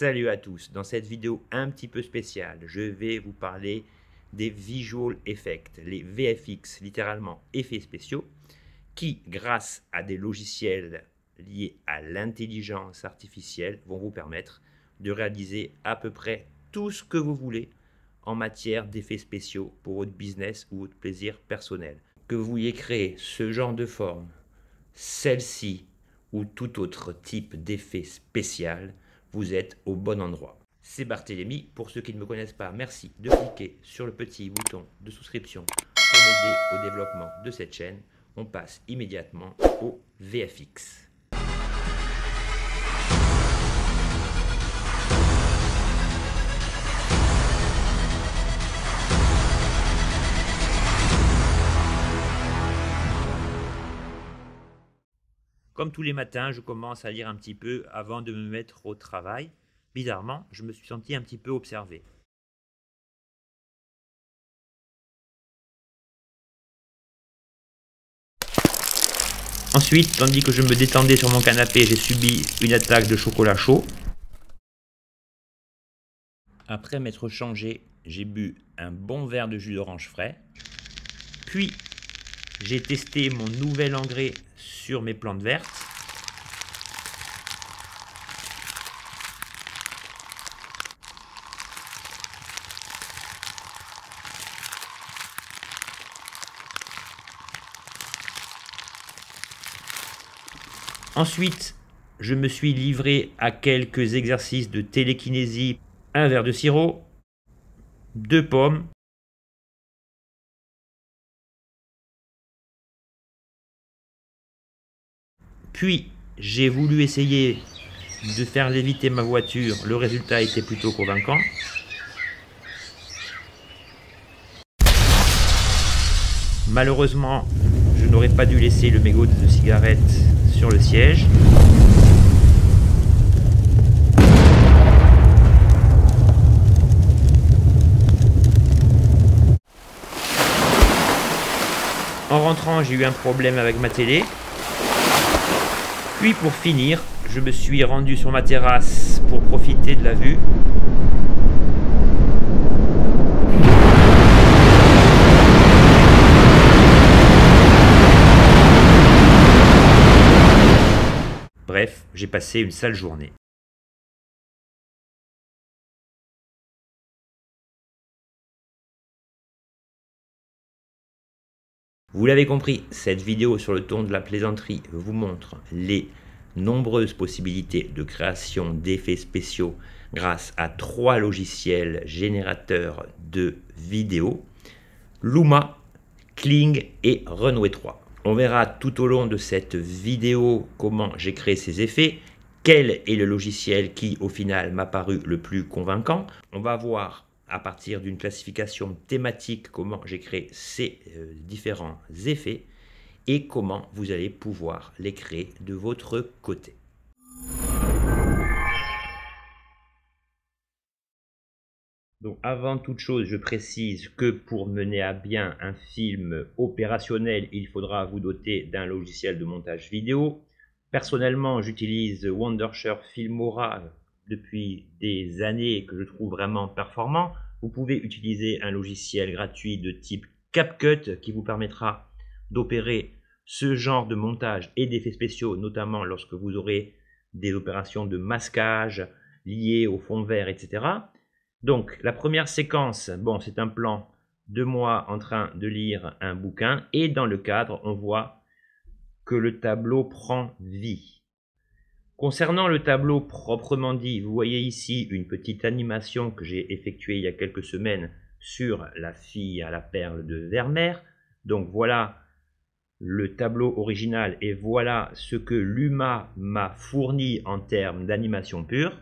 Salut à tous, dans cette vidéo un petit peu spéciale, je vais vous parler des Visual Effects, les VFX, littéralement effets spéciaux, qui grâce à des logiciels liés à l'intelligence artificielle vont vous permettre de réaliser à peu près tout ce que vous voulez en matière d'effets spéciaux pour votre business ou votre plaisir personnel. Que vous vouliez créer ce genre de forme, celle-ci ou tout autre type d'effet spécial, vous êtes au bon endroit. C'est Barthélémy. Pour ceux qui ne me connaissent pas, merci de cliquer sur le petit bouton de souscription pour m'aider au développement de cette chaîne. On passe immédiatement au VFX. Comme tous les matins, je commence à lire un petit peu avant de me mettre au travail. Bizarrement, je me suis senti un petit peu observé. Ensuite, tandis que je me détendais sur mon canapé, j'ai subi une attaque de chocolat chaud. Après m'être changé, j'ai bu un bon verre de jus d'orange frais. Puis, j'ai testé mon nouvel engrais sur mes plantes vertes. Ensuite, je me suis livré à quelques exercices de télékinésie. Un verre de sirop, 2 pommes, puis j'ai voulu essayer de faire léviter ma voiture. Le résultat était plutôt convaincant. Malheureusement, je n'aurais pas dû laisser le mégot de cigarette sur le siège. En rentrant, j'ai eu un problème avec ma télé. Puis pour finir, je me suis rendu sur ma terrasse pour profiter de la vue. Bref, j'ai passé une sale journée. Vous l'avez compris, cette vidéo sur le ton de la plaisanterie vous montre les nombreuses possibilités de création d'effets spéciaux grâce à 3 logiciels générateurs de vidéos, Luma, Kling et Runway 3. On verra tout au long de cette vidéo comment j'ai créé ces effets, quel est le logiciel qui au final m'a paru le plus convaincant. On va voir à partir d'une classification thématique comment j'ai créé ces différents effets et comment vous allez pouvoir les créer de votre côté. Donc avant toute chose, je précise que pour mener à bien un film opérationnel, il faudra vous doter d'un logiciel de montage vidéo. Personnellement, j'utilise Wondershare Filmora depuis des années et que je trouve vraiment performant. Vous pouvez utiliser un logiciel gratuit de type CapCut qui vous permettra d'opérer ce genre de montage et d'effets spéciaux, notamment lorsque vous aurez des opérations de masquage liées au fond vert, etc. Donc, la première séquence, bon, c'est un plan de moi en train de lire un bouquin et dans le cadre, on voit que le tableau prend vie. Concernant le tableau proprement dit, vous voyez ici une petite animation que j'ai effectuée il y a quelques semaines sur la fille à la perle de Vermeer. Donc voilà le tableau original et voilà ce que Luma m'a fourni en termes d'animation pure.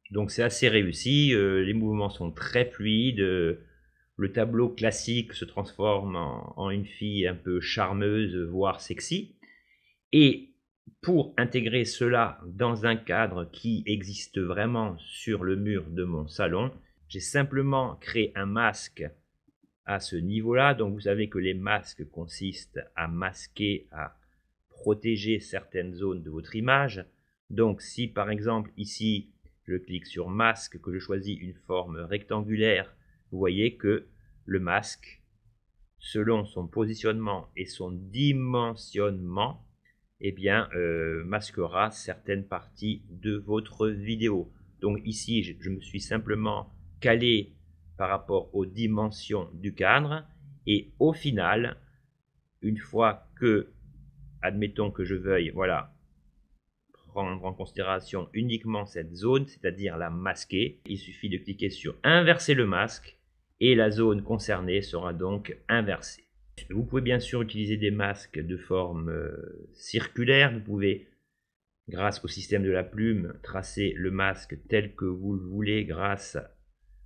Donc c'est assez réussi, les mouvements sont très fluides, le tableau classique se transforme en une fille un peu charmeuse, voire sexy. Et pour intégrer cela dans un cadre qui existe vraiment sur le mur de mon salon, j'ai simplement créé un masque à ce niveau-là. Donc vous savez que les masques consistent à masquer, à protéger certaines zones de votre image. Donc si par exemple ici je clique sur masque, que je choisis une forme rectangulaire, vous voyez que le masque, selon son positionnement et son dimensionnement, eh bien, masquera certaines parties de votre vidéo. Donc ici, je me suis simplement calé par rapport aux dimensions du cadre, et au final, une fois que, admettons que je veuille, voilà, prendre en considération uniquement cette zone, c'est-à-dire la masquer, il suffit de cliquer sur inverser le masque, et la zone concernée sera donc inversée. Vous pouvez bien sûr utiliser des masques de forme circulaire. Vous pouvez, grâce au système de la plume, tracer le masque tel que vous le voulez grâce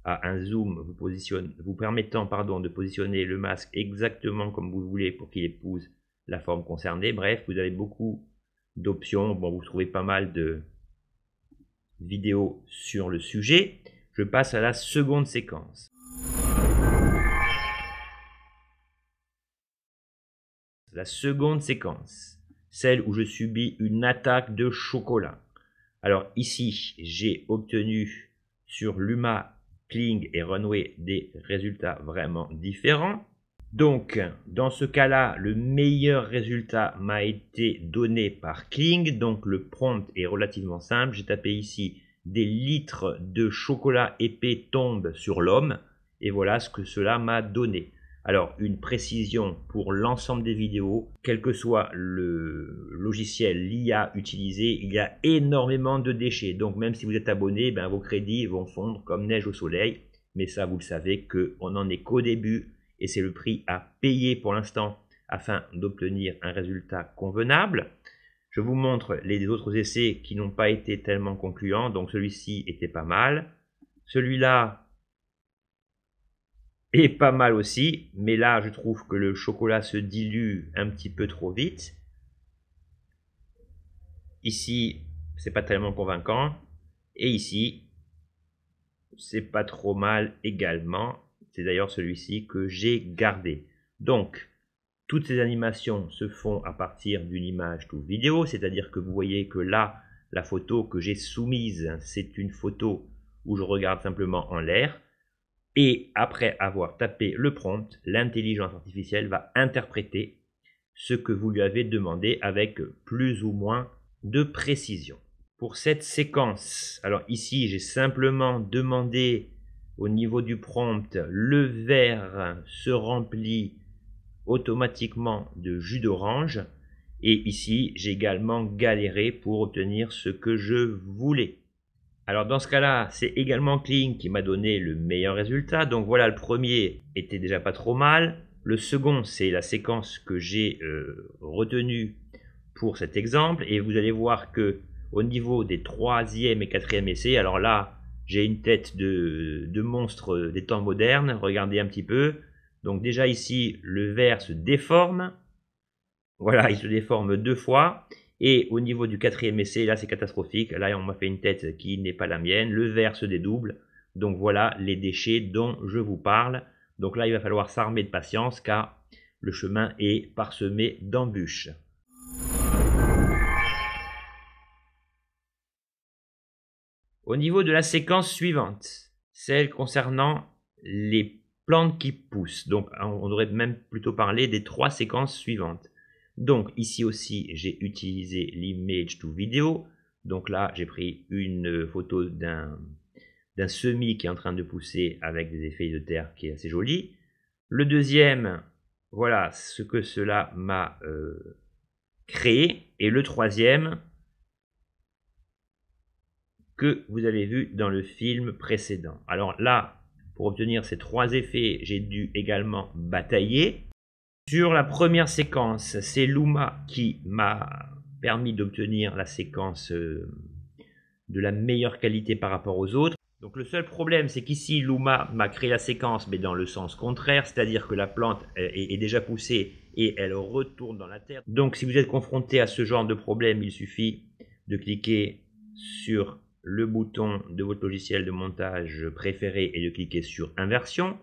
à un zoom vous permettant de positionner le masque exactement comme vous le voulez pour qu'il épouse la forme concernée. Bref, vous avez beaucoup d'options. Bon, vous trouvez pas mal de vidéos sur le sujet. Je passe à la seconde séquence. La seconde séquence, celle où je subis une attaque de chocolat. Alors ici, j'ai obtenu sur Luma, Kling et Runway des résultats vraiment différents. Donc, dans ce cas-là, le meilleur résultat m'a été donné par Kling. Donc, le prompt est relativement simple. J'ai tapé ici « Des litres de chocolat épais tombent sur l'homme » et voilà ce que cela m'a donné. Alors, une précision pour l'ensemble des vidéos, quel que soit le logiciel, l'IA utilisé, il y a énormément de déchets. Donc, même si vous êtes abonné, ben, vos crédits vont fondre comme neige au soleil. Mais ça, vous le savez qu'on n'en est qu'au début et c'est le prix à payer pour l'instant afin d'obtenir un résultat convenable. Je vous montre les autres essais qui n'ont pas été tellement concluants. Donc, celui-ci était pas mal. Celui-là est pas mal aussi, mais là je trouve que le chocolat se dilue un petit peu trop vite. Ici, c'est pas tellement convaincant. Et ici, c'est pas trop mal également. C'est d'ailleurs celui-ci que j'ai gardé. Donc, toutes ces animations se font à partir d'une image to vidéo, c'est-à-dire que vous voyez que là, la photo que j'ai soumise, c'est une photo où je regarde simplement en l'air. Et après avoir tapé le prompt, l'intelligence artificielle va interpréter ce que vous lui avez demandé avec plus ou moins de précision. Pour cette séquence, alors ici j'ai simplement demandé au niveau du prompt, le verre se remplit automatiquement de jus d'orange. Et ici j'ai également galéré pour obtenir ce que je voulais. Alors dans ce cas-là, c'est également Kling qui m'a donné le meilleur résultat. Donc voilà, le premier était déjà pas trop mal. Le second, c'est la séquence que j'ai retenue pour cet exemple. Et vous allez voir que au niveau des troisième et quatrième essais, alors là, j'ai une tête de monstre des temps modernes. Regardez un petit peu. Donc déjà ici, le verre se déforme. Voilà, il se déforme 2 fois. Et au niveau du quatrième essai, là c'est catastrophique. Là on m'a fait une tête qui n'est pas la mienne. Le verre se dédouble. Donc voilà les déchets dont je vous parle. Donc là il va falloir s'armer de patience car le chemin est parsemé d'embûches. Au niveau de la séquence suivante, celle concernant les plantes qui poussent. Donc on aurait même plutôt parlé des 3 séquences suivantes. Donc ici aussi, j'ai utilisé l'image to vidéo. Donc là, j'ai pris une photo d'un semis qui est en train de pousser avec des effets de terre qui est assez joli. Le deuxième, voilà ce que cela m'a créé. Et le troisième, que vous avez vu dans le film précédent. Alors là, pour obtenir ces 3 effets, j'ai dû également batailler. Sur la première séquence, c'est Luma qui m'a permis d'obtenir la séquence de la meilleure qualité par rapport aux autres. Donc le seul problème, c'est qu'ici, Luma m'a créé la séquence, mais dans le sens contraire, c'est-à-dire que la plante est déjà poussée et elle retourne dans la terre. Donc si vous êtes confronté à ce genre de problème, il suffit de cliquer sur le bouton de votre logiciel de montage préféré et de cliquer sur inversion.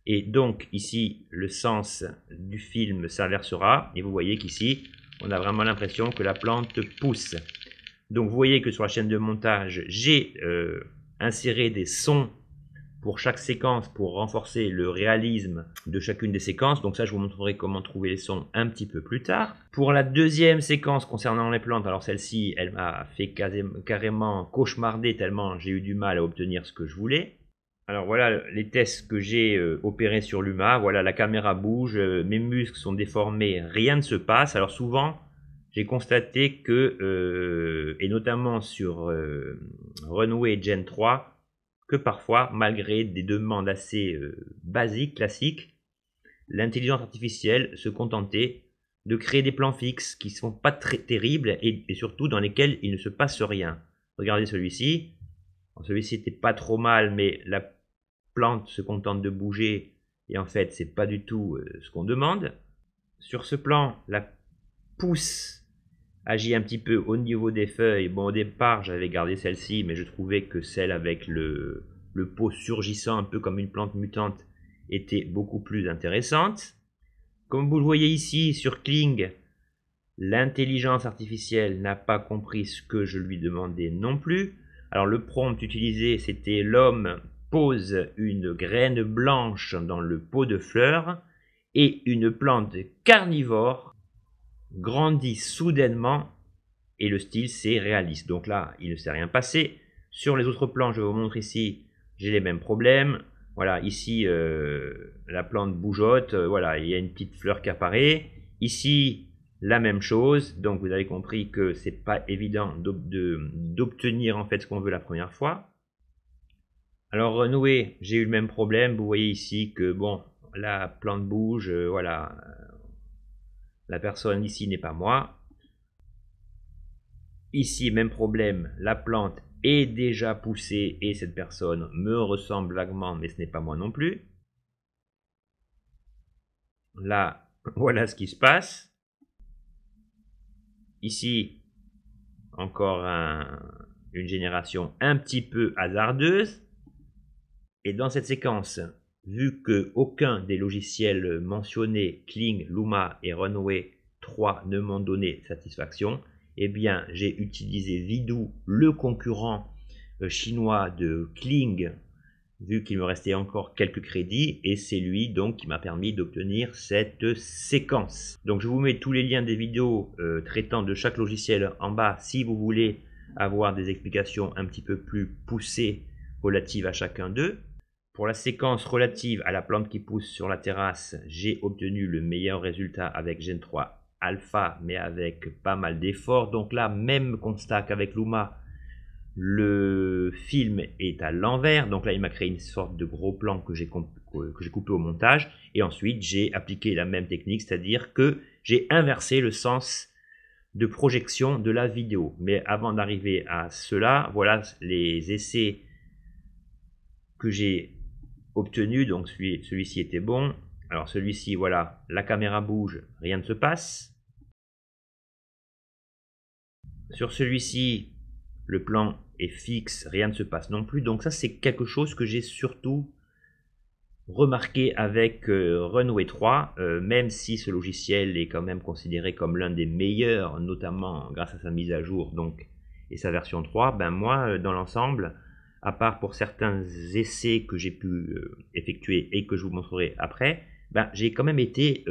Et donc ici, le sens du film s'inversera. Et vous voyez qu'ici, on a vraiment l'impression que la plante pousse. Donc vous voyez que sur la chaîne de montage, j'ai inséré des sons pour chaque séquence pour renforcer le réalisme de chacune des séquences. Donc ça, je vous montrerai comment trouver les sons un petit peu plus tard. Pour la deuxième séquence concernant les plantes, alors celle-ci, elle m'a fait carrément cauchemarder tellement j'ai eu du mal à obtenir ce que je voulais. Alors voilà les tests que j'ai opérés sur Luma. Voilà, la caméra bouge, mes muscles sont déformés, rien ne se passe. Alors souvent, j'ai constaté que, et notamment sur Runway Gen 3, que parfois, malgré des demandes assez basiques, classiques, l'intelligence artificielle se contentait de créer des plans fixes qui ne sont pas très terribles et surtout dans lesquels il ne se passe rien. Regardez celui-ci. Celui-ci n'était pas trop mal, mais la plante se contente de bouger et en fait, c'est pas du tout ce qu'on demande. Sur ce plan, la pousse agit un petit peu au niveau des feuilles. Bon, au départ, j'avais gardé celle-ci, mais je trouvais que celle avec le pot surgissant un peu comme une plante mutante était beaucoup plus intéressante. Comme vous le voyez ici sur Kling, l'intelligence artificielle n'a pas compris ce que je lui demandais non plus. Alors le prompt utilisé, c'était l'homme pose une graine blanche dans le pot de fleurs et une plante carnivore grandit soudainement et le style c'est réaliste. Donc là, il ne s'est rien passé. Sur les autres plans, je vous montre ici, j'ai les mêmes problèmes. Voilà, ici, la plante bougeotte. Voilà, il y a une petite fleur qui apparaît. Ici, la même chose. Donc, vous avez compris que c'est pas évident d'obtenir en fait ce qu'on veut la première fois. Alors, Renoué, j'ai eu le même problème. Vous voyez ici que, bon, la plante bouge. Voilà, la personne ici n'est pas moi. Ici, même problème, la plante est déjà poussée et cette personne me ressemble vaguement, mais ce n'est pas moi non plus. Là, voilà ce qui se passe. Ici, encore une génération un petit peu hasardeuse. Et dans cette séquence, vu que aucun des logiciels mentionnés, Kling, Luma et Runway 3 ne m'ont donné satisfaction, eh bien, j'ai utilisé Vidoo, le concurrent chinois de Kling, vu qu'il me restait encore quelques crédits, et c'est lui donc qui m'a permis d'obtenir cette séquence. Donc je vous mets tous les liens des vidéos traitant de chaque logiciel en bas si vous voulez avoir des explications un petit peu plus poussées relatives à chacun d'eux. Pour la séquence relative à la plante qui pousse sur la terrasse, j'ai obtenu le meilleur résultat avec Gen 3 Alpha, mais avec pas mal d'efforts. Donc là, même constat qu'avec Luma, le film est à l'envers. Donc là, il m'a créé une sorte de gros plan que j'ai coupé au montage. Et ensuite, j'ai appliqué la même technique, c'est-à-dire que j'ai inversé le sens de projection de la vidéo. Mais avant d'arriver à cela, voilà les essais que j'ai obtenus. Donc celui-ci était bon. Alors celui-ci, voilà, la caméra bouge, rien ne se passe. Sur celui-ci, le plan est fixe, rien ne se passe non plus. Donc ça, c'est quelque chose que j'ai surtout remarqué avec Runway 3, même si ce logiciel est quand même considéré comme l'un des meilleurs, notamment grâce à sa mise à jour donc, et sa version 3, ben moi, dans l'ensemble, à part pour certains essais que j'ai pu effectuer et que je vous montrerai après, ben, j'ai quand même été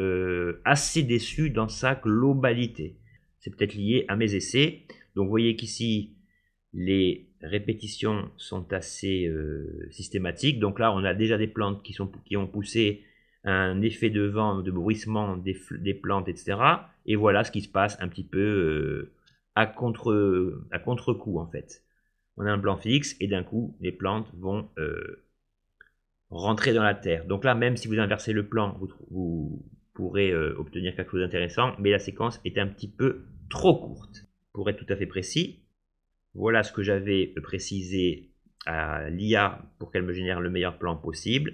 assez déçu dans sa globalité. C'est peut-être lié à mes essais. Donc vous voyez qu'ici, les répétitions sont assez systématiques. Donc là, on a déjà des plantes qui ont poussé un effet de vent, de bruissement des plantes, etc. Et voilà ce qui se passe un petit peu à contre-coup en fait. On a un plan fixe et d'un coup, les plantes vont rentrer dans la terre. Donc là, même si vous inversez le plan, vous pourrez obtenir quelque chose d'intéressant, mais la séquence est un petit peu trop courte. Pour être tout à fait précis, voilà ce que j'avais précisé à l'IA pour qu'elle me génère le meilleur plan possible.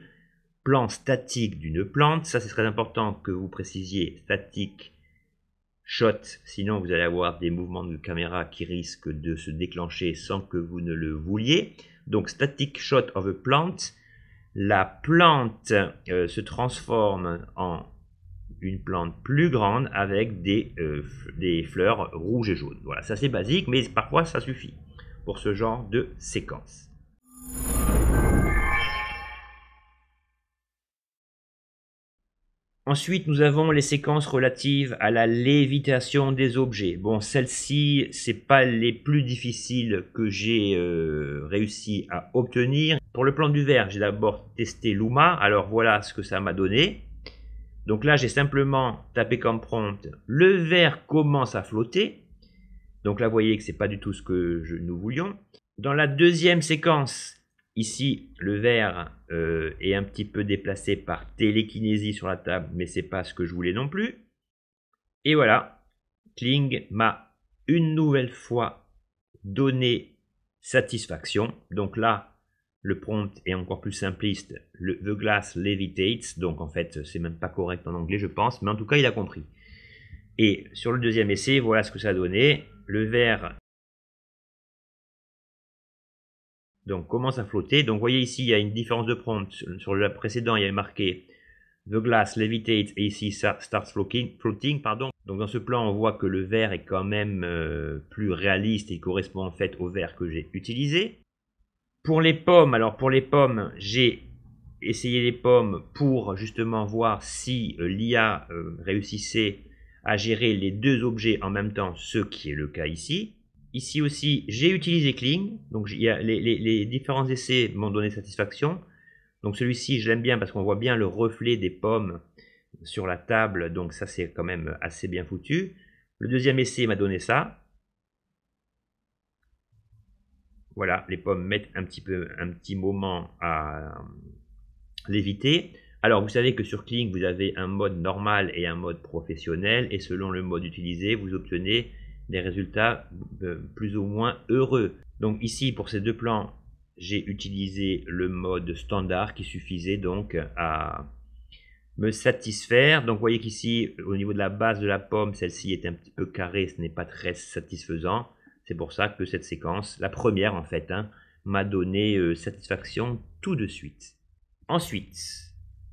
Plan statique d'une plante, ça c'est très important que vous précisiez static shot, sinon vous allez avoir des mouvements de caméra qui risquent de se déclencher sans que vous ne le vouliez. Donc static shot of a plant, la plante se transforme en une plante plus grande avec des fleurs rouges et jaunes. Voilà, c'est assez basique, mais parfois ça suffit pour ce genre de séquence. Ensuite, nous avons les séquences relatives à la lévitation des objets. Bon, celles-ci, c'est pas les plus difficiles que j'ai réussi à obtenir. Pour le plan du verre, j'ai d'abord testé Luma. Alors voilà ce que ça m'a donné. Donc là, j'ai simplement tapé comme prompt, le verre commence à flotter. Donc là, vous voyez que c'est pas du tout ce que nous voulions. Dans la deuxième séquence, ici, le verre est un petit peu déplacé par télékinésie sur la table, mais c'est pas ce que je voulais non plus. Et voilà, Kling m'a une nouvelle fois donné satisfaction. Donc là, le prompt est encore plus simpliste. The glass levitates. Donc en fait, c'est même pas correct en anglais, je pense, mais en tout cas, il a compris. Et sur le deuxième essai, voilà ce que ça a donné. Le verre donc commence à flotter. Donc vous voyez ici, il y a une différence de prompt. Sur le précédent, il y avait marqué The glass levitates et ici ça starts floating, pardon. Donc dans ce plan, on voit que le verre est quand même plus réaliste et correspond en fait au verre que j'ai utilisé. Pour les pommes, alors pour les pommes, j'ai essayé les pommes pour justement voir si l'IA réussissait à gérer les deux objets en même temps, ce qui est le cas ici. Ici aussi, j'ai utilisé Kling, donc il y a les différents essais m'ont donné satisfaction. Donc celui-ci, je l'aime bien parce qu'on voit bien le reflet des pommes sur la table, donc ça c'est quand même assez bien foutu. Le deuxième essai m'a donné ça. Voilà, les pommes mettent un petit moment à léviter. Alors vous savez que sur Kling, vous avez un mode normal et un mode professionnel, et selon le mode utilisé, vous obtenez des résultats plus ou moins heureux. Donc ici, pour ces deux plans, j'ai utilisé le mode standard qui suffisait donc à me satisfaire. Donc vous voyez qu'ici, au niveau de la base de la pomme, celle-ci est un petit peu carrée, ce n'est pas très satisfaisant. C'est pour ça que cette séquence, la première en fait, m'a donné satisfaction tout de suite. Ensuite,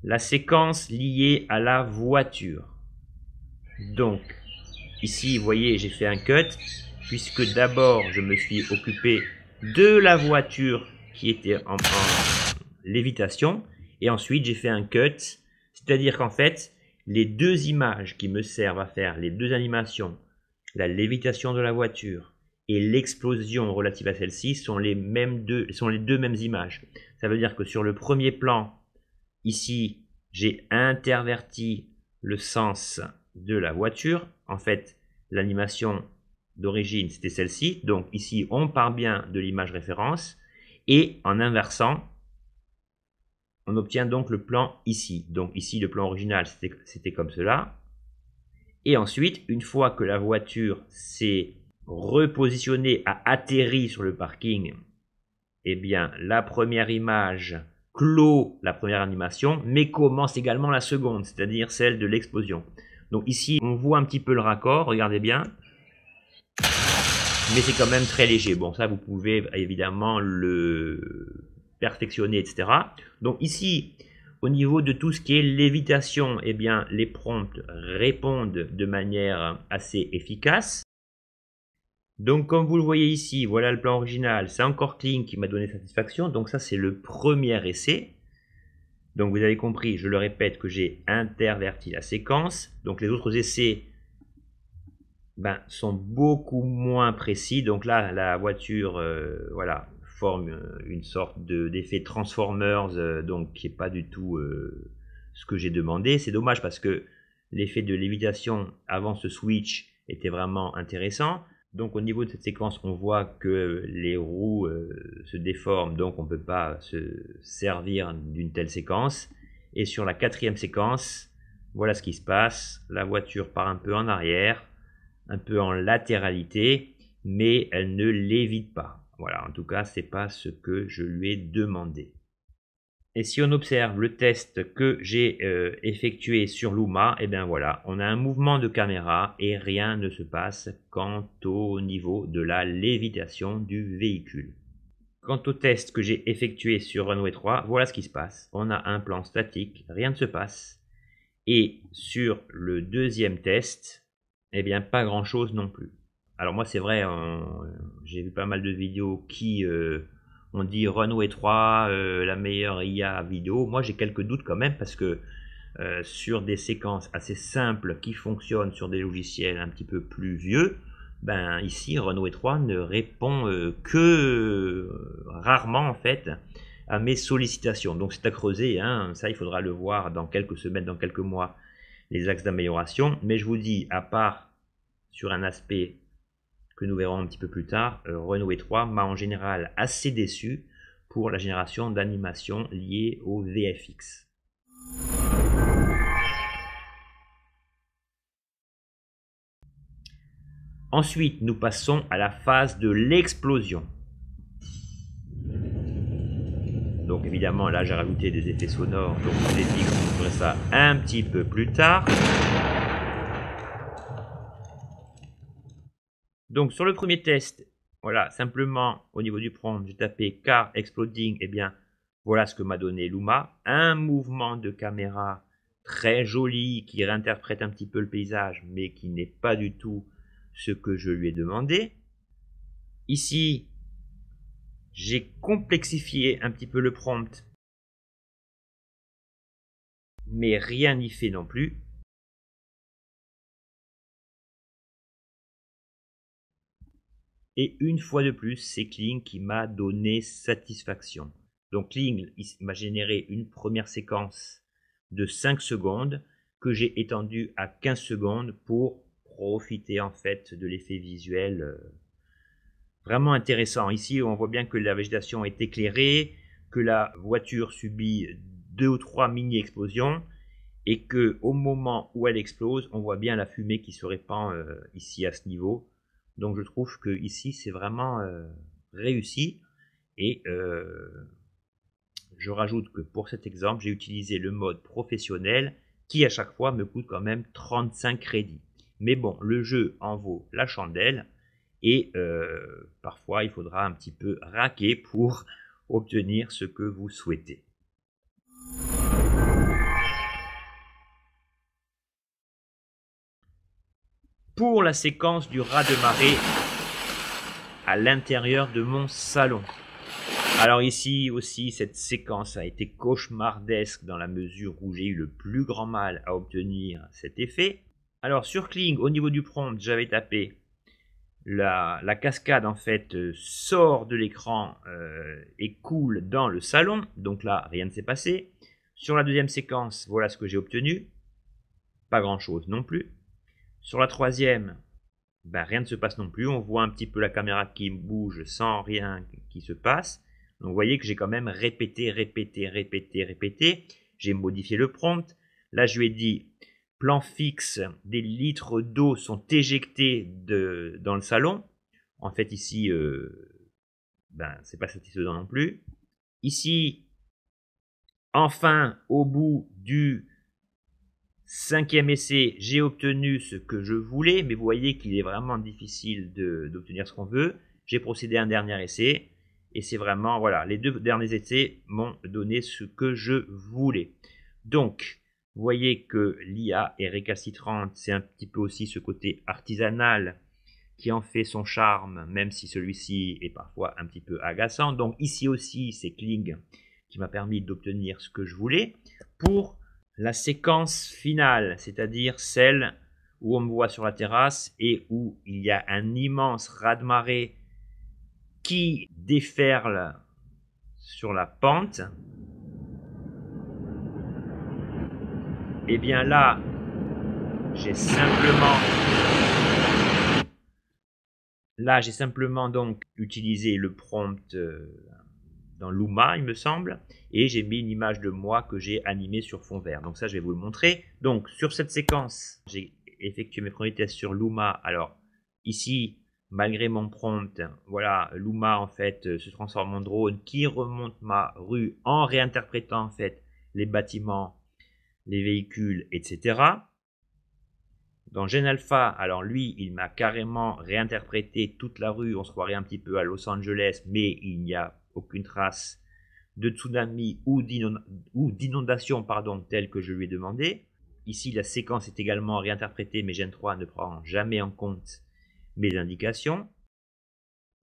la séquence liée à la voiture. Donc, ici, vous voyez, j'ai fait un cut, puisque d'abord, je me suis occupé de la voiture qui était en lévitation, et ensuite, j'ai fait un cut, c'est-à-dire qu'en fait, les deux images qui me servent à faire les deux animations, la lévitation de la voiture et l'explosion relative à celle-ci, sont les deux mêmes images. Ça veut dire que sur le premier plan, ici, j'ai interverti le sens de la voiture. En fait, l'animation d'origine, c'était celle-ci. Donc ici, on part bien de l'image référence. Et en inversant, on obtient donc le plan ici. Donc ici, le plan original, c'était comme cela. Et ensuite, une fois que la voiture s'est repositionnée, a atterri sur le parking, eh bien, la première image clôt la première animation, mais commence également la seconde, c'est-à-dire celle de l'explosion. Donc ici, on voit un petit peu le raccord, regardez bien. Mais c'est quand même très léger. Bon, ça, vous pouvez évidemment le perfectionner, etc. Donc ici, au niveau de tout ce qui est lévitation, eh bien, les prompts répondent de manière assez efficace. Donc comme vous le voyez ici, voilà le plan original, c'est encore Kling qui m'a donné satisfaction, donc ça c'est le premier essai. Donc vous avez compris, je le répète, que j'ai interverti la séquence. Donc les autres essais sont beaucoup moins précis. Donc là, la voiture voilà, forme une sorte d'effet Transformers, donc qui n'est pas du tout ce que j'ai demandé. C'est dommage parce que l'effet de lévitation avant ce switch était vraiment intéressant. Donc au niveau de cette séquence, on voit que les roues se déforment, donc on ne peut pas se servir d'une telle séquence. Et sur la quatrième séquence, voilà ce qui se passe. La voiture part un peu en arrière, un peu en latéralité, mais elle ne lévite pas. Voilà, en tout cas, ce n'est pas ce que je lui ai demandé. Et si on observe le test que j'ai effectué sur Luma, et bien voilà, on a un mouvement de caméra et rien ne se passe quant au niveau de la lévitation du véhicule. Quant au test que j'ai effectué sur Runway 3, voilà ce qui se passe. On a un plan statique, rien ne se passe. Et sur le deuxième test, eh bien pas grand chose non plus. Alors moi c'est vrai, j'ai vu pas mal de vidéos qui ont dit Runway 3, la meilleure IA vidéo. Moi j'ai quelques doutes quand même parce que sur des séquences assez simples qui fonctionnent sur des logiciels un petit peu plus vieux, ben ici Runway 3 ne répond que rarement en fait à mes sollicitations. Donc c'est à creuser, hein. Ça il faudra le voir dans quelques semaines, dans quelques mois, les axes d'amélioration. Mais je vous dis, à part sur un aspect que nous verrons un petit peu plus tard, Runway 3 m'a en général assez déçu pour la génération d'animations liées au VFX. Ensuite, nous passons à la phase de l'explosion. Donc évidemment, là j'ai rajouté des effets sonores, donc je vous ai dit que je ferai ça un petit peu plus tard. Donc sur le premier test, voilà, simplement au niveau du prompt, j'ai tapé car exploding, et bien voilà ce que m'a donné Luma. Un mouvement de caméra très joli qui réinterprète un petit peu le paysage, mais qui n'est pas du tout ce que je lui ai demandé. Ici, j'ai complexifié un petit peu le prompt, mais rien n'y fait non plus. Et une fois de plus, c'est Kling qui m'a donné satisfaction. Donc Kling m'a généré une première séquence de 5 secondes que j'ai étendue à 15 secondes pour profiter en fait de l'effet visuel vraiment intéressant. Ici, on voit bien que la végétation est éclairée, que la voiture subit 2 ou 3 mini-explosions et que au moment où elle explose, on voit bien la fumée qui se répand ici à ce niveau. Donc je trouve que ici c'est vraiment réussi et je rajoute que pour cet exemple, j'ai utilisé le mode professionnel qui à chaque fois me coûte quand même 35 crédits. Mais bon, le jeu en vaut la chandelle et parfois il faudra un petit peu raquer pour obtenir ce que vous souhaitez. Pour la séquence du raz-de-marée à l'intérieur de mon salon. Alors ici aussi, cette séquence a été cauchemardesque dans la mesure où j'ai eu le plus grand mal à obtenir cet effet. Alors sur Kling, au niveau du prompt, j'avais tapé la cascade en fait sort de l'écran et coule dans le salon. Donc là, rien ne s'est passé. Sur la deuxième séquence, voilà ce que j'ai obtenu. Pas grand chose non plus. Sur la troisième, ben, rien ne se passe non plus. On voit un petit peu la caméra qui bouge sans rien qui se passe. Donc vous voyez que j'ai quand même répété. J'ai modifié le prompt. Là, je lui ai dit plan fixe, des litres d'eau sont éjectés dans le salon. En fait, ici, ben, c'est pas satisfaisant non plus. Ici, enfin, au bout du 5e essai, j'ai obtenu ce que je voulais, mais vous voyez qu'il est vraiment difficile d'obtenir ce qu'on veut. J'ai procédé à un dernier essai, et c'est vraiment, voilà, les 2 derniers essais m'ont donné ce que je voulais. Donc, vous voyez que l'IA est récalcitrante, c'est un petit peu aussi ce côté artisanal qui en fait son charme, même si celui-ci est parfois un petit peu agaçant. Donc ici aussi, c'est Kling qui m'a permis d'obtenir ce que je voulais. Pour la séquence finale, c'est-à-dire celle où on me voit sur la terrasse et où il y a un immense raz-de-marée qui déferle sur la pente, et bien là, j'ai simplement donc utilisé le prompt dans Luma, il me semble, et j'ai mis une image de moi que j'ai animée sur fond vert. Donc ça, je vais vous le montrer. Donc sur cette séquence, j'ai effectué mes premiers tests sur Luma. Alors ici, malgré mon prompt, voilà, Luma en fait se transforme en drone qui remonte ma rue en réinterprétant en fait les bâtiments, les véhicules, etc. Dans GenAlpha, alors lui, il m'a carrément réinterprété toute la rue. On se croirait un petit peu à Los Angeles, mais il n'y a aucune trace de tsunami ou d'inondation, telle que je lui ai demandé. Ici, la séquence est également réinterprétée, mais Gen 3 ne prend jamais en compte mes indications.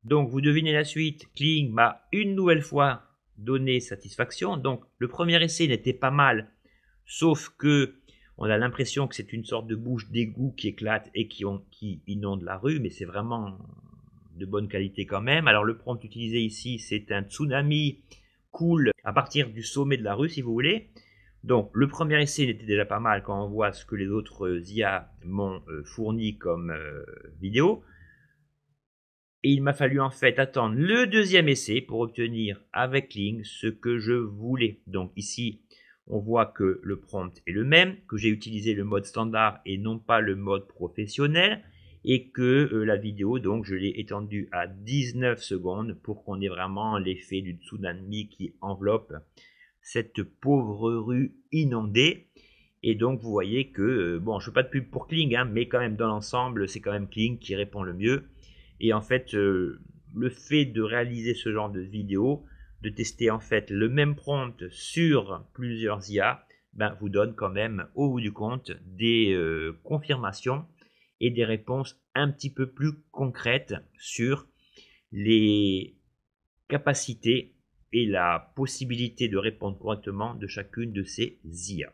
Donc, vous devinez la suite. Kling m'a une nouvelle fois donné satisfaction. Donc, le premier essai n'était pas mal, sauf que on a l'impression que c'est une sorte de bouche d'égout qui éclate et qui inonde la rue, mais c'est vraiment de bonne qualité quand même. Alors, le prompt utilisé ici, c'est un tsunami cool à partir du sommet de la rue, si vous voulez. Donc, le premier essai était déjà pas mal quand on voit ce que les autres IA m'ont fourni comme vidéo. Et il m'a fallu en fait attendre le deuxième essai pour obtenir avec Kling ce que je voulais. Donc ici, on voit que le prompt est le même, que j'ai utilisé le mode standard et non pas le mode professionnel, et que la vidéo, donc je l'ai étendue à 19 secondes pour qu'on ait vraiment l'effet du tsunami qui enveloppe cette pauvre rue inondée. Et donc vous voyez que, bon, je ne fais pas de pub pour Kling, hein, mais quand même dans l'ensemble, c'est quand même Kling qui répond le mieux. Et en fait, le fait de réaliser ce genre de vidéo, de tester en fait le même prompt sur plusieurs IA, ben, vous donne quand même au bout du compte des confirmations et des réponses un petit peu plus concrètes sur les capacités et la possibilité de répondre correctement de chacune de ces IA.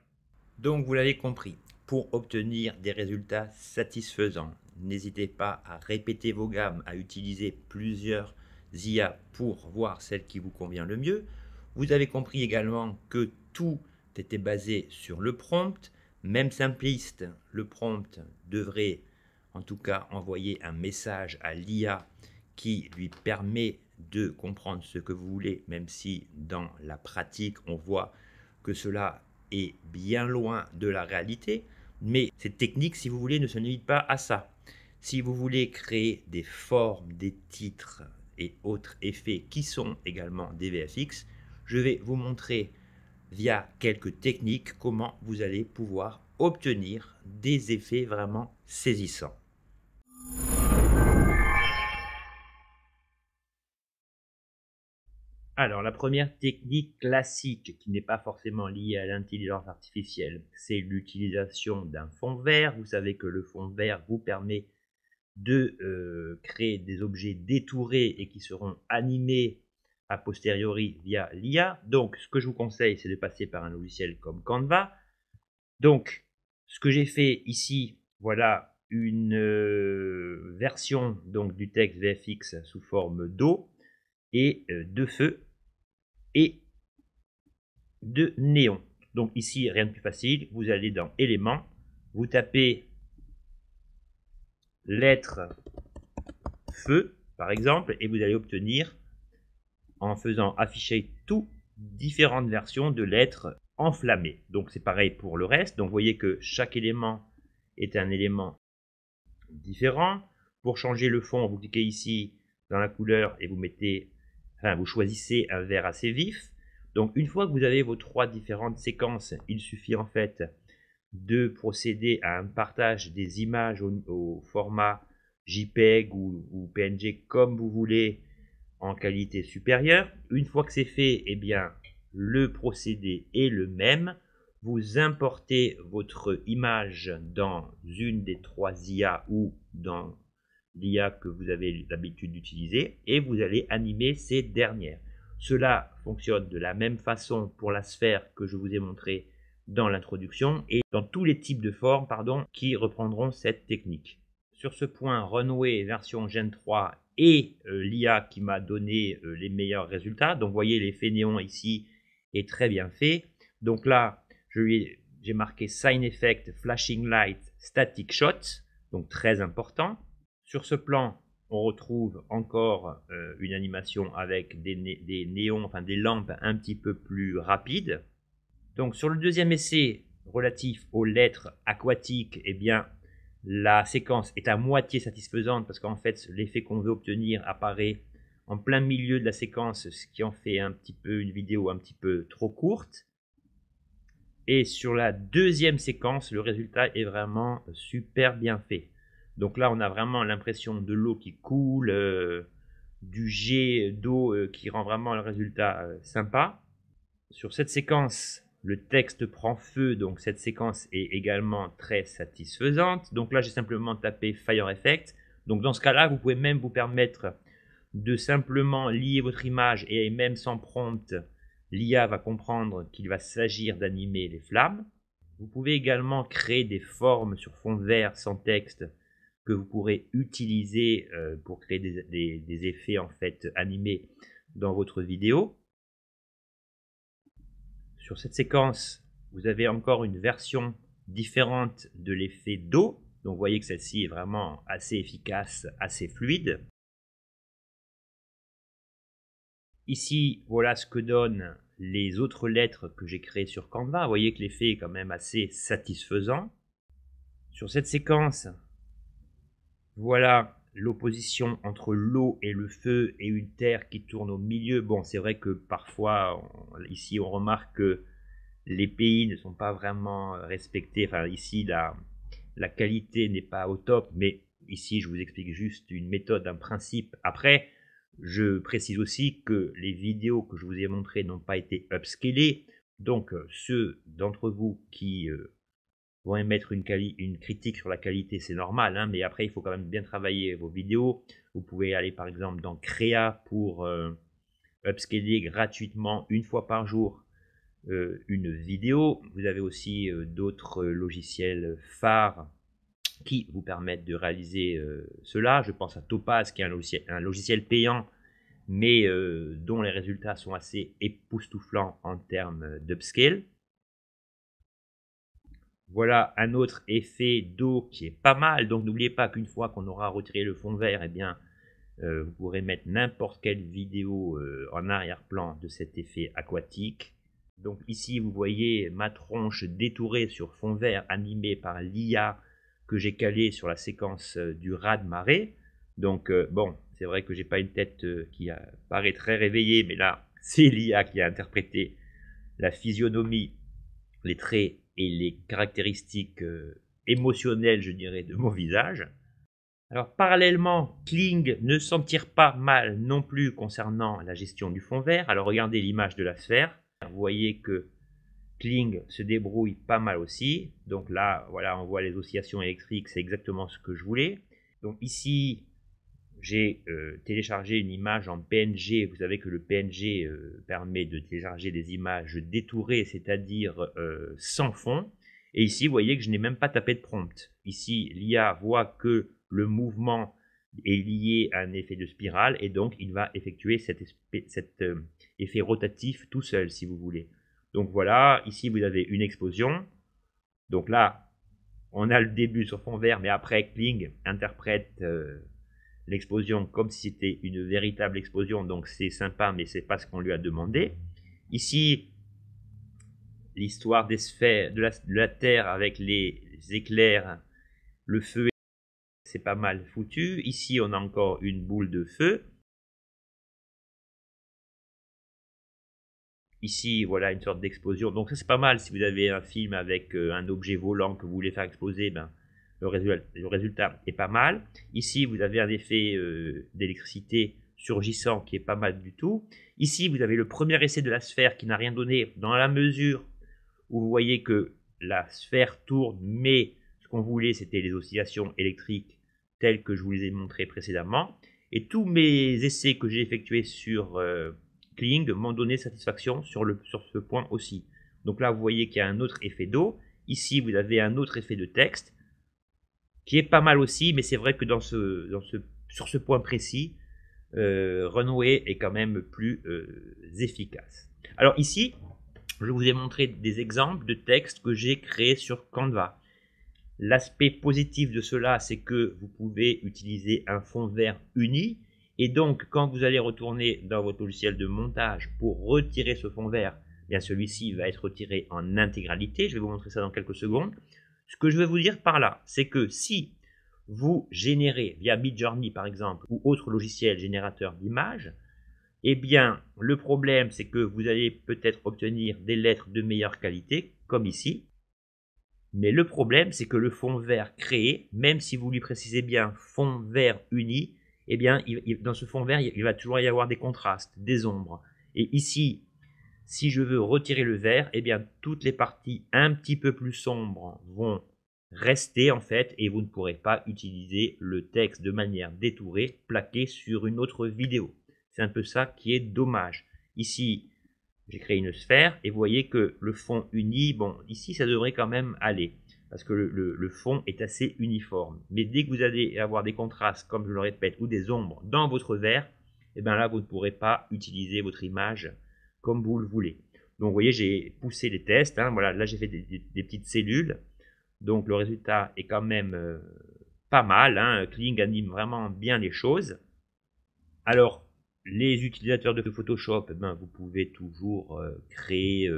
Donc vous l'avez compris, pour obtenir des résultats satisfaisants, n'hésitez pas à répéter vos gammes, à utiliser plusieurs IA pour voir celle qui vous convient le mieux. Vous avez compris également que tout était basé sur le prompt. Même simpliste, le prompt devrait en tout cas envoyer un message à l'IA qui lui permet de comprendre ce que vous voulez, même si dans la pratique on voit que cela est bien loin de la réalité. Mais cette technique, si vous voulez, ne se limite pas à ça. Si vous voulez créer des formes, des titres et autres effets qui sont également des VFX, je vais vous montrer via quelques techniques comment vous allez pouvoir obtenir des effets vraiment saisissants. Alors, la première technique classique qui n'est pas forcément liée à l'intelligence artificielle, c'est l'utilisation d'un fond vert. Vous savez que le fond vert vous permet de créer des objets détourés et qui seront animés a posteriori via l'IA. Donc, ce que je vous conseille, c'est de passer par un logiciel comme Canva. Donc, ce que j'ai fait ici, voilà une version donc, du texte VFX sous forme d'eau et de feu et de néon. Donc ici, rien de plus facile, vous allez dans éléments, vous tapez lettre feu, par exemple, et vous allez obtenir, en faisant afficher tout, différentes versions de lettres enflammées. Donc c'est pareil pour le reste. Donc vous voyez que chaque élément est un élément différent. Pour changer le fond, vous cliquez ici dans la couleur et vous mettez, enfin, vous choisissez un vert assez vif. Donc une fois que vous avez vos trois différentes séquences, il suffit en fait de procéder à un partage des images au format JPEG ou PNG comme vous voulez en qualité supérieure. Une fois que c'est fait, eh bien, le procédé est le même. Vous importez votre image dans une des trois IA ou dans l'IA que vous avez l'habitude d'utiliser et vous allez animer ces dernières. Cela fonctionne de la même façon pour la sphère que je vous ai montré dans l'introduction et dans tous les types de formes qui reprendront cette technique. Sur ce point, Runway version Gen 3 et l'IA qui m'a donné les meilleurs résultats. Donc vous voyez l'effet néon ici est très bien fait. Donc là, j'ai marqué Sign Effect, Flashing Light, Static Shot, donc très important. Sur ce plan, on retrouve encore une animation avec des néons, enfin des lampes un petit peu plus rapides. Donc sur le deuxième essai relatif aux lettres aquatiques, eh bien la séquence est à moitié satisfaisante parce qu'en fait l'effet qu'on veut obtenir apparaît en plein milieu de la séquence, ce qui en fait un petit peu une vidéo un petit peu trop courte. Et sur la deuxième séquence, le résultat est vraiment super bien fait. Donc là, on a vraiment l'impression de l'eau qui coule, du jet d'eau qui rend vraiment le résultat sympa. Sur cette séquence, Le texte prend feu, donc cette séquence est également très satisfaisante. Donc là, j'ai simplement tapé Fire Effect. Donc dans ce cas-là, vous pouvez même vous permettre de simplement lier votre image et même sans prompt, l'IA va comprendre qu'il va s'agir d'animer les flammes. Vous pouvez également créer des formes sur fond vert sans texte que vous pourrez utiliser pour créer des effets en fait animés dans votre vidéo. Sur cette séquence, vous avez encore une version différente de l'effet d'eau. Donc vous voyez que celle-ci est vraiment assez efficace, assez fluide. Ici, voilà ce que donnent les autres lettres que j'ai créées sur Canva. Vous voyez que l'effet est quand même assez satisfaisant. Sur cette séquence, voilà l'opposition entre l'eau et le feu et une terre qui tourne au milieu. Bon, c'est vrai que parfois, ici, on remarque que les pays ne sont pas vraiment respectés. Enfin, ici, la qualité n'est pas au top, mais ici, je vous explique juste une méthode, un principe. Après, je précise aussi que les vidéos que je vous ai montrées n'ont pas été upscalées. Donc, ceux d'entre vous qui vont émettre une critique sur la qualité, c'est normal, hein, mais après, il faut quand même bien travailler vos vidéos. Vous pouvez aller, par exemple, dans Créa pour upscaler gratuitement une fois par jour une vidéo. Vous avez aussi d'autres logiciels phares qui vous permettent de réaliser cela. Je pense à Topaz, qui est un logiciel payant, mais dont les résultats sont assez époustouflants en termes d'upscale. Voilà un autre effet d'eau qui est pas mal. Donc n'oubliez pas qu'une fois qu'on aura retiré le fond vert, eh bien, vous pourrez mettre n'importe quelle vidéo en arrière-plan de cet effet aquatique. Donc ici, vous voyez ma tronche détourée sur fond vert animée par l'IA que j'ai calé sur la séquence du raz-de-marée. Donc bon, c'est vrai que j'ai pas une tête qui paraît très réveillée, mais là, c'est l'IA qui a interprété la physionomie, les traits et les caractéristiques émotionnelles, je dirais, de mon visage. Alors parallèlement, Kling ne s'en tire pas mal non plus concernant la gestion du fond vert. Alors regardez l'image de la sphère. Vous voyez que Kling se débrouille pas mal aussi. Donc là, voilà, on voit les oscillations électriques, c'est exactement ce que je voulais. Donc ici, j'ai téléchargé une image en PNG. Vous savez que le PNG permet de télécharger des images détourées, c'est-à-dire sans fond. Et ici, vous voyez que je n'ai même pas tapé de prompt. Ici, l'IA voit que le mouvement est lié à un effet de spirale et donc il va effectuer cet effet rotatif tout seul, si vous voulez. Donc voilà, ici vous avez une explosion. Donc là, on a le début sur fond vert, mais après, Kling interprète l'explosion comme si c'était une véritable explosion. Donc c'est sympa, mais c'est pas ce qu'on lui a demandé. Ici, l'histoire des sphères, de la Terre avec les éclairs, le feu, c'est pas mal foutu. Ici, on a encore une boule de feu. Ici, voilà une sorte d'explosion. Donc ça, c'est pas mal. Si vous avez un film avec un objet volant que vous voulez faire exploser, ben, le résultat est pas mal. Ici, vous avez un effet d'électricité surgissant qui est pas mal du tout. Ici, vous avez le premier essai de la sphère qui n'a rien donné dans la mesure où vous voyez que la sphère tourne, mais ce qu'on voulait, c'était les oscillations électriques telles que je vous les ai montrées précédemment. Et tous mes essais que j'ai effectués sur Kling m'ont donné satisfaction sur ce point aussi. Donc là, vous voyez qu'il y a un autre effet d'eau. Ici, vous avez un autre effet de texte qui est pas mal aussi, mais c'est vrai que sur ce point précis, Runway est quand même plus efficace. Alors ici, je vous ai montré des exemples de textes que j'ai créés sur Canva. L'aspect positif de cela, c'est que vous pouvez utiliser un fond vert uni. Et donc, quand vous allez retourner dans votre logiciel de montage pour retirer ce fond vert, bien celui-ci va être retiré en intégralité. Je vais vous montrer ça dans quelques secondes. Ce que je vais vous dire par là, c'est que si vous générez via Midjourney par exemple, ou autre logiciel générateur d'images, eh bien, le problème, c'est que vous allez peut-être obtenir des lettres de meilleure qualité, comme ici. Mais le problème, c'est que le fond vert créé, même si vous lui précisez bien fond vert uni, eh bien, dans ce fond vert, il va toujours y avoir des contrastes, des ombres. Et ici, Si je veux retirer le vert, eh bien toutes les parties un petit peu plus sombres vont rester en fait et vous ne pourrez pas utiliser le texte de manière détourée plaqué sur une autre vidéo. C'est un peu ça qui est dommage. Ici, j'ai créé une sphère et vous voyez que le fond uni, bon, ici ça devrait quand même aller parce que le fond est assez uniforme. Mais dès que vous allez avoir des contrastes, comme je le répète, ou des ombres dans votre verre, et bien là vous ne pourrez pas utiliser votre image comme vous le voulez. Donc vous voyez, j'ai poussé les tests, hein, voilà, là j'ai fait des petites cellules, donc le résultat est quand même pas mal, hein. Kling anime vraiment bien les choses. Alors, les utilisateurs de Photoshop, eh ben, vous pouvez toujours créer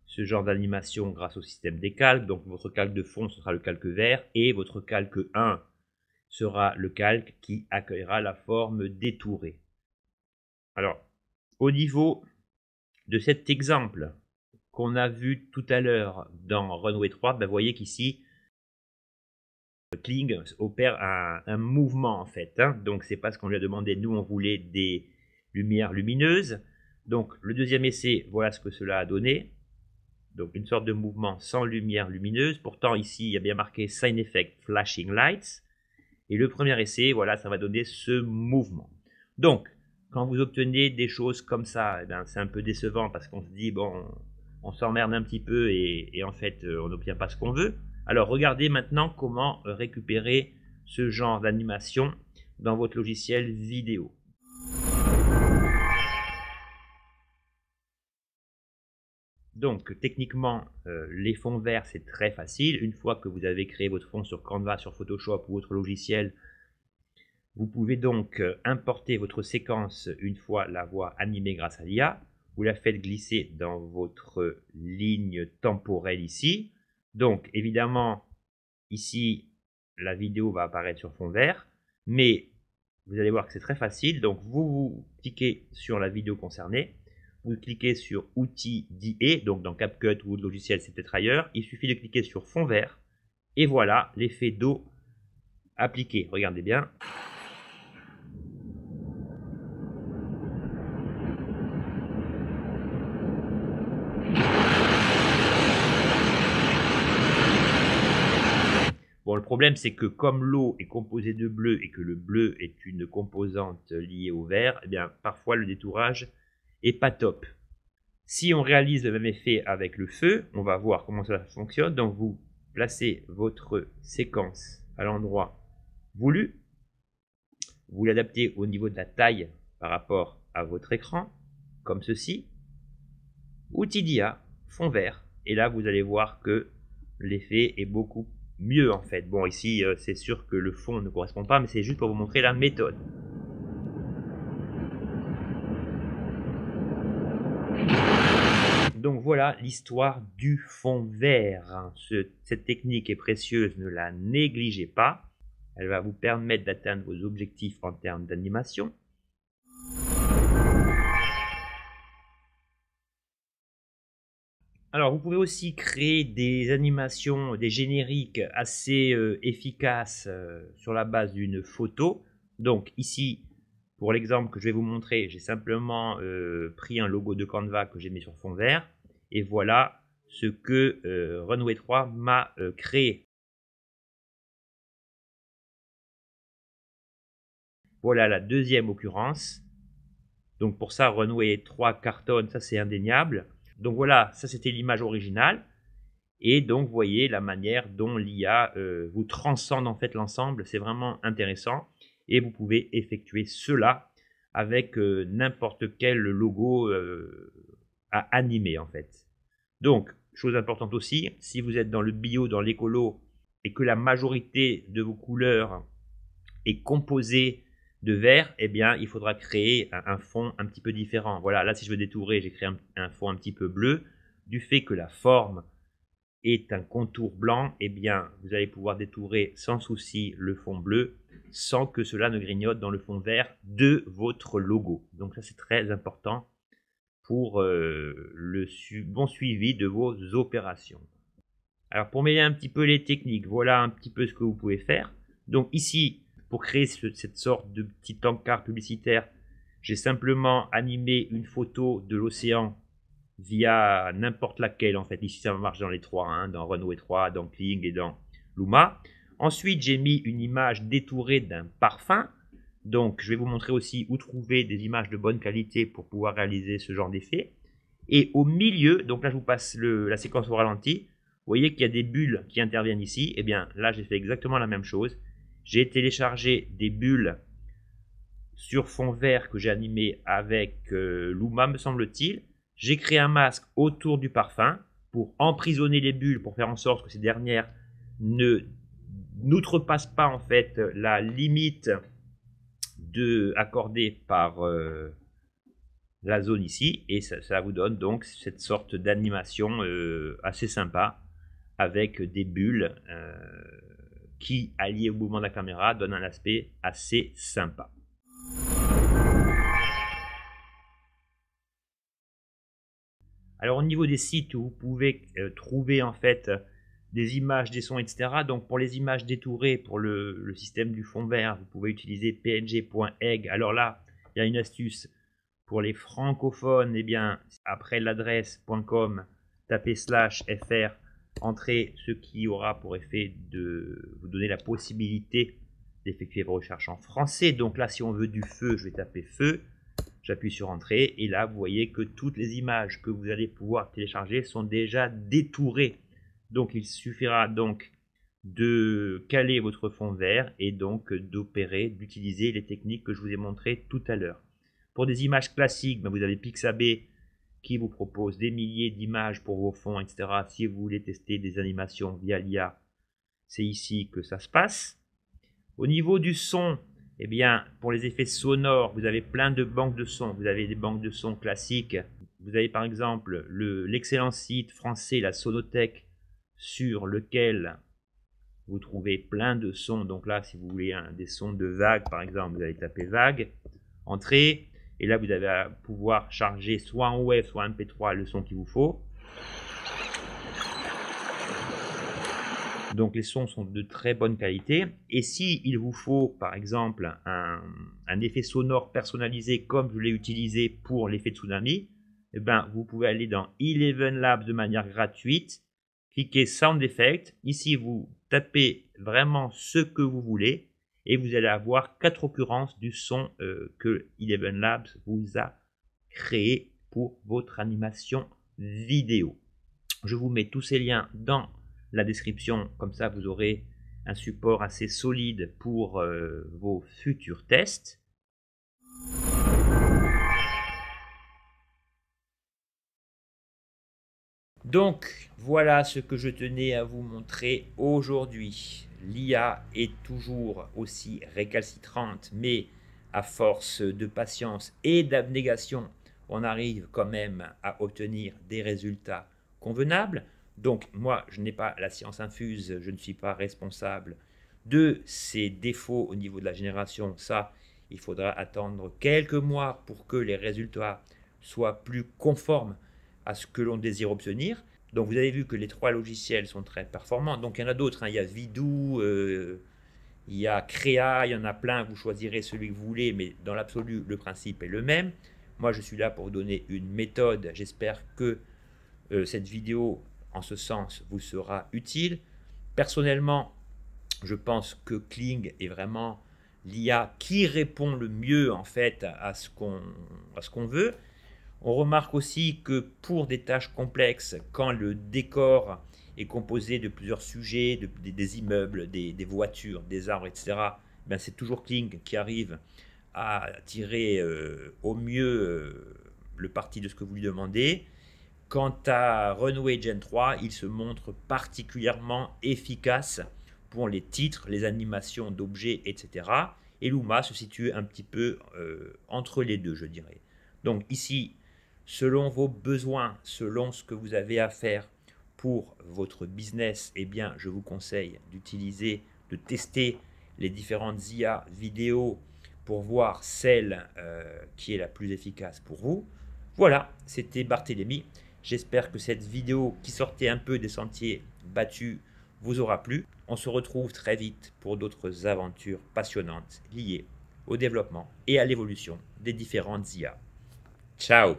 ce genre d'animation grâce au système des calques. Donc votre calque de fond sera le calque vert et votre calque 1 sera le calque qui accueillera la forme détourée. Alors, au niveau de cet exemple qu'on a vu tout à l'heure dans Runway 3, ben, vous voyez qu'ici, Kling opère un mouvement en fait, hein. Donc c'est pas ce qu'on lui a demandé. Nous on voulait des lumières lumineuses. Donc le deuxième essai, voilà ce que cela a donné. Donc une sorte de mouvement sans lumière lumineuse. Pourtant ici il y a bien marqué Sign Effect Flashing Lights. Et le premier essai, voilà, ça va donner ce mouvement. Donc quand vous obtenez des choses comme ça, eh ben, c'est un peu décevant parce qu'on se dit bon, on s'emmerde un petit peu et en fait on n'obtient pas ce qu'on veut. Alors regardez maintenant comment récupérer ce genre d'animation dans votre logiciel vidéo. Donc techniquement, les fonds verts c'est très facile. Une fois que vous avez créé votre fond sur Canva, sur Photoshop ou autre logiciel, vous pouvez donc importer votre séquence une fois la voix animée grâce à l'IA. Vous la faites glisser dans votre ligne temporelle ici. Donc évidemment, ici, la vidéo va apparaître sur fond vert, mais vous allez voir que c'est très facile. Donc vous cliquez sur la vidéo concernée, vous cliquez sur outils d'IA, donc dans CapCut ou logiciel c'est peut-être ailleurs. Il suffit de cliquer sur fond vert et voilà l'effet d'eau appliqué. Regardez bien. Bon, le problème, c'est que comme l'eau est composée de bleu et que le bleu est une composante liée au vert, eh bien, parfois le détourage est pas top. Si on réalise le même effet avec le feu, on va voir comment ça fonctionne. Donc, vous placez votre séquence à l'endroit voulu. Vous l'adaptez au niveau de la taille par rapport à votre écran, comme ceci. Outil d'IA, fond vert. Et là, vous allez voir que l'effet est beaucoup mieux en fait. Bon, ici c'est sûr que le fond ne correspond pas, mais c'est juste pour vous montrer la méthode. Donc voilà l'histoire du fond vert. Cette technique est précieuse, ne la négligez pas. Elle va vous permettre d'atteindre vos objectifs en termes d'animation. Alors, vous pouvez aussi créer des animations, des génériques assez efficaces sur la base d'une photo. Donc ici, pour l'exemple que je vais vous montrer, j'ai simplement pris un logo de Canva que j'ai mis sur fond vert. Et voilà ce que Runway 3 m'a créé. Voilà la deuxième occurrence. Donc pour ça, Runway 3 cartonne, ça c'est indéniable. Donc voilà, ça c'était l'image originale. Et donc, vous voyez la manière dont l'IA vous transcende en fait l'ensemble. C'est vraiment intéressant. Et vous pouvez effectuer cela avec n'importe quel logo à animer en fait. Donc, chose importante aussi, si vous êtes dans le bio, dans l'écolo, et que la majorité de vos couleurs est composée de vert, eh bien, il faudra créer un fond un petit peu différent. Voilà, là, si je veux détourer, j'ai créé un fond un petit peu bleu. Du fait que la forme est un contour blanc, eh bien, vous allez pouvoir détourer sans souci le fond bleu sans que cela ne grignote dans le fond vert de votre logo. Donc ça, c'est très important pour le bon suivi de vos opérations. Alors, pour mêler un petit peu les techniques, voilà un petit peu ce que vous pouvez faire. Donc ici, pour créer cette sorte de petit encart publicitaire, J'ai simplement animé une photo de l'océan via n'importe laquelle en fait. Ici ça marche dans les trois, hein, dans Runway 3, dans Kling et dans Luma. Ensuite j'ai mis une image détourée d'un parfum. Donc je vais vous montrer aussi où trouver des images de bonne qualité pour pouvoir réaliser ce genre d'effet. Et au milieu, donc là je vous passe la séquence au ralenti, vous voyez qu'il y a des bulles qui interviennent ici. Et bien là j'ai fait exactement la même chose. J'ai téléchargé des bulles sur fond vert que j'ai animé avec Luma me semble-t-il. J'ai créé un masque autour du parfum pour emprisonner les bulles, pour faire en sorte que ces dernières ne n'outrepassent pas en fait la limite accordée par la zone ici, et ça vous donne donc cette sorte d'animation assez sympa avec des bulles qui, alliées au mouvement de la caméra, donnent un aspect assez sympa. Alors au niveau des sites où vous pouvez trouver en fait des images, des sons, etc. Donc pour les images détourées, pour le système du fond vert, vous pouvez utiliser png.egg. Alors là, il y a une astuce pour les francophones. Eh bien, après l'adresse .com, tapez /fr, entrez ce qui aura pour effet de vous donner la possibilité d'effectuer vos recherches en français. Donc là, si on veut du feu, je vais taper feu. J'appuie sur entrée et là vous voyez que toutes les images que vous allez pouvoir télécharger sont déjà détourées. Donc il suffira donc de caler votre fond vert et donc d'opérer, d'utiliser les techniques que je vous ai montrées tout à l'heure. Pour des images classiques, vous avez Pixabay qui vous propose des milliers d'images pour vos fonds, etc. Si vous voulez tester des animations via l'IA, c'est ici que ça se passe. Au niveau du son, eh bien, pour les effets sonores, vous avez plein de banques de sons. Vous avez des banques de sons classiques. Vous avez par exemple l'excellent site français, la Sonothèque, sur lequel vous trouvez plein de sons. Donc là, si vous voulez des sons de vagues, par exemple, vous allez taper vague, entrée, et là, vous allez pouvoir charger soit en WAV, soit en MP3 le son qu'il vous faut. Donc les sons sont de très bonne qualité. Et si il vous faut par exemple un effet sonore personnalisé comme je l'ai utilisé pour l'effet de tsunami, eh ben, vous pouvez aller dans Eleven Labs de manière gratuite, cliquez Sound Effect. Ici vous tapez vraiment ce que vous voulez et vous allez avoir 4 occurrences du son que Eleven Labs vous a créé pour votre animation vidéo. Je vous mets tous ces liens dans la description, comme ça vous aurez un support assez solide pour vos futurs tests. Donc voilà ce que je tenais à vous montrer aujourd'hui. L'IA est toujours aussi récalcitrante, mais à force de patience et d'abnégation, on arrive quand même à obtenir des résultats convenables. Donc moi, je n'ai pas la science infuse, je ne suis pas responsable de ces défauts au niveau de la génération. Ça, il faudra attendre quelques mois pour que les résultats soient plus conformes à ce que l'on désire obtenir. Donc vous avez vu que les 3 logiciels sont très performants. Donc il y en a d'autres, hein. Il y a Vidoo, il y a Créa, il y en a plein. Vous choisirez celui que vous voulez, mais dans l'absolu, le principe est le même. Moi, je suis là pour vous donner une méthode. J'espère que cette vidéo, en ce sens, vous sera utile. Personnellement, je pense que Kling est vraiment l'IA qui répond le mieux en fait à ce qu'on veut. On remarque aussi que pour des tâches complexes, quand le décor est composé de plusieurs sujets, des immeubles, des voitures, des arbres, etc., ben c'est toujours Kling qui arrive à tirer au mieux le parti de ce que vous lui demandez. Quant à Runway Gen 3, il se montre particulièrement efficace pour les titres, les animations d'objets, etc. Et Luma se situe un petit peu entre les deux, je dirais. Donc ici, selon vos besoins, selon ce que vous avez à faire pour votre business, eh bien, je vous conseille d'utiliser, de tester les différentes IA vidéo pour voir celle qui est la plus efficace pour vous. Voilà, c'était Barthélémy. J'espère que cette vidéo qui sortait un peu des sentiers battus vous aura plu. On se retrouve très vite pour d'autres aventures passionnantes liées au développement et à l'évolution des différentes IA. Ciao!